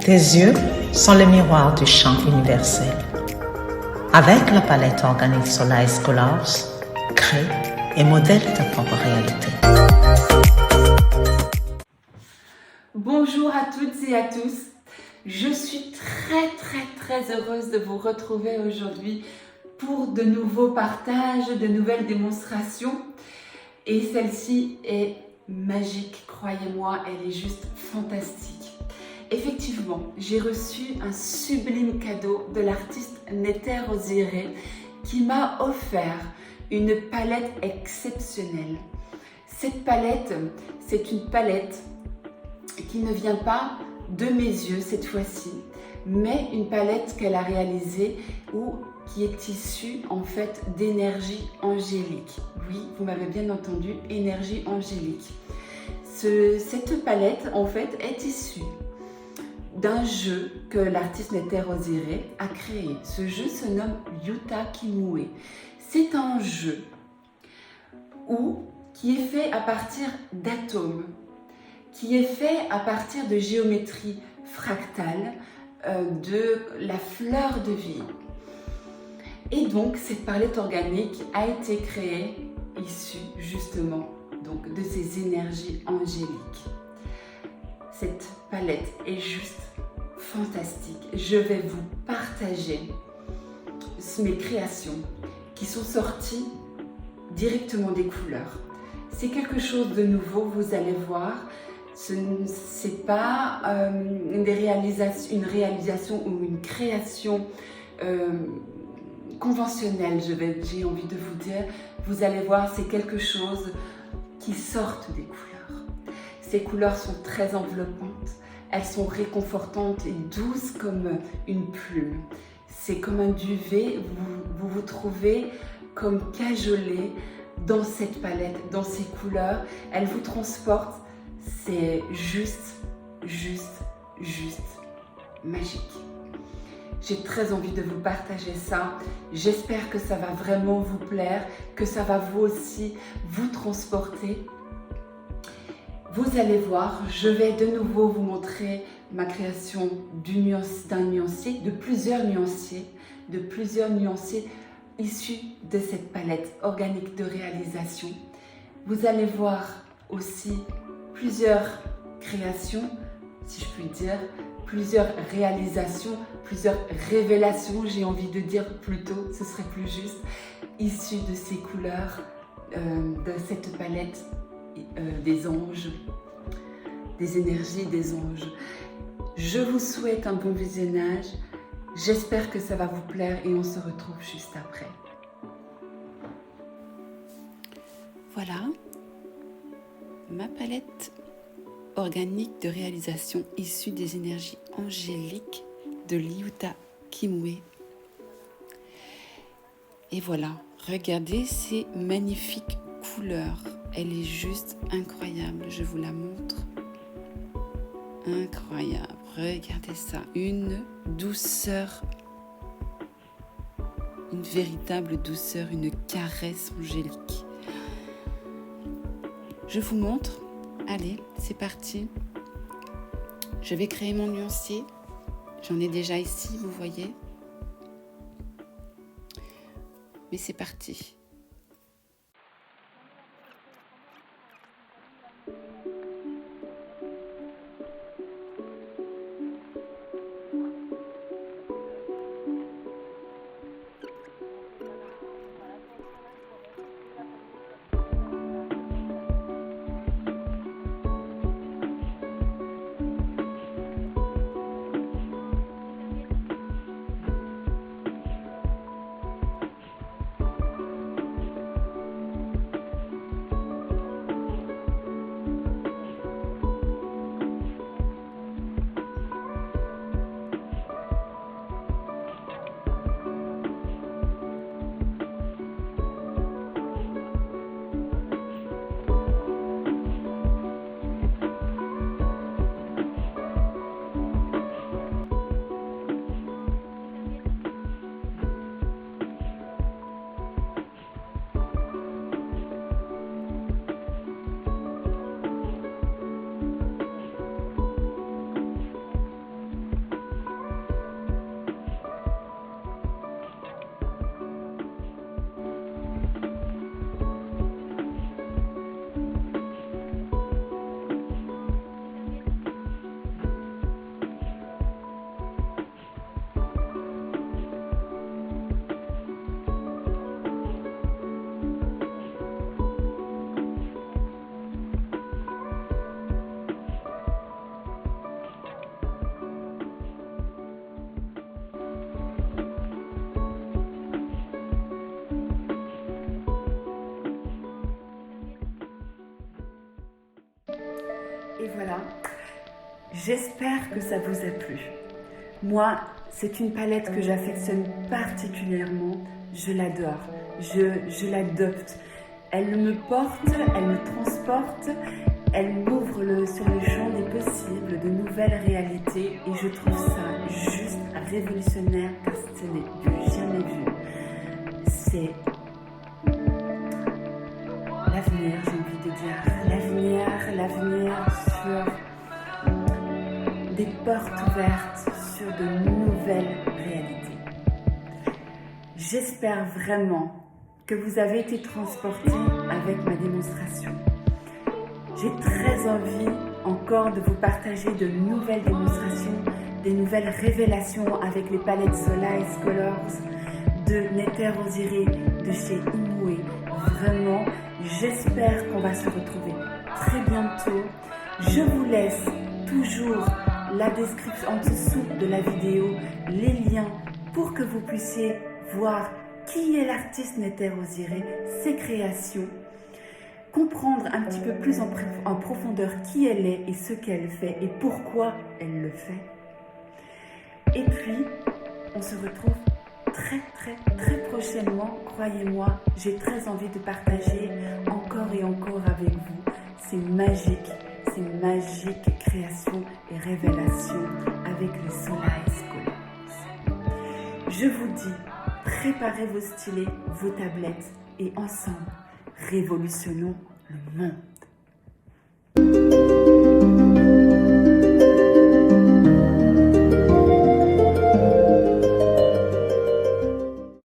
Tes yeux sont le miroir du champ universel. Avec la palette organique Solace Colors, crée et modèle ta propre réalité. Bonjour à toutes et à tous. Je suis très heureuse de vous retrouver aujourd'hui pour de nouveaux partages, de nouvelles démonstrations. Et celle-ci est magique, croyez-moi, elle est juste fantastique. Effectivement, j'ai reçu un sublime cadeau de l'artiste Nether Oziré qui m'a offert une palette exceptionnelle. Cette palette, c'est une palette qui ne vient pas de mes yeux cette fois-ci, mais une palette qu'elle a réalisée ou qui est issue en fait d'énergie angélique. Oui, vous m'avez bien entendu, énergie angélique. Cette palette en fait est issue d'un jeu que l'artiste Nether Oziré a créé. Ce jeu se nomme Yuta Kimue. C'est un jeu qui est fait à partir d'atomes, qui est fait à partir de géométrie fractale, de la fleur de vie. Et donc, cette palette organique a été créée, issue justement donc, de ces énergies angéliques. Cette palette est juste fantastique. Je vais vous partager mes créations qui sont sorties directement des couleurs. C'est quelque chose de nouveau, vous allez voir. Ce n'est pas une réalisation ou une création conventionnelle, j'ai envie de vous dire. Vous allez voir, c'est quelque chose qui sort des couleurs. Ces couleurs sont très enveloppantes, elles sont réconfortantes et douces comme une plume. C'est comme un duvet, vous vous trouvez comme cajolé dans cette palette, dans ces couleurs. Elles vous transportent. C'est juste magique. J'ai très envie de vous partager ça. J'espère que ça va vraiment vous plaire, que ça va vous aussi vous transporter. Vous allez voir, je vais de nouveau vous montrer ma création d'un nuancier, de plusieurs nuanciers issus de cette palette organique de réalisation. Vous allez voir aussi plusieurs créations, si je puis dire, plusieurs réalisations, plusieurs révélations, j'ai envie de dire plutôt, ce serait plus juste, issues de ces couleurs, de cette palette des anges, des énergies des anges. Je vous souhaite un bon visionnage, j'espère que ça va vous plaire et on se retrouve juste après. Voilà ma palette organique de réalisation issue des énergies angéliques de Yuta Kimue. Et voilà, regardez ces magnifiques couleurs. Elle est juste incroyable, je vous la montre. Incroyable, regardez ça, une douceur, une véritable douceur, une caresse angélique. Je vous montre, allez, c'est parti. Je vais créer mon nuancier. J'en ai déjà ici, vous voyez. Mais c'est parti. Et voilà, j'espère que ça vous a plu. Moi, c'est une palette que j'affectionne particulièrement, je l'adore, je l'adopte. Elle me porte, elle me transporte, elle m'ouvre sur le champ des possibles, de nouvelles réalités et je trouve ça juste révolutionnaire car ce n'est du jamais vu. C'est l'avenir, j'ai envie de dire, l'avenir sur des portes ouvertes, sur de nouvelles réalités. J'espère vraiment que vous avez été transportés avec ma démonstration. J'ai très envie encore de vous partager de nouvelles démonstrations, des nouvelles révélations avec les palettes Solace Colors de Nether Osiré de chez Imoue. Vraiment, j'espère qu'on va se retrouver très bientôt. Je vous laisse toujours la description en dessous de la vidéo, les liens pour que vous puissiez voir qui est l'artiste Nether Osiré, ses créations, comprendre un petit peu plus en profondeur qui elle est et ce qu'elle fait et pourquoi elle le fait. Et puis, on se retrouve très prochainement, croyez-moi, j'ai très envie de partager encore et encore avec vous ces magiques créations et révélations avec les Solace Colors. Je vous dis, préparez vos stylets, vos tablettes et ensemble, révolutionnons le monde.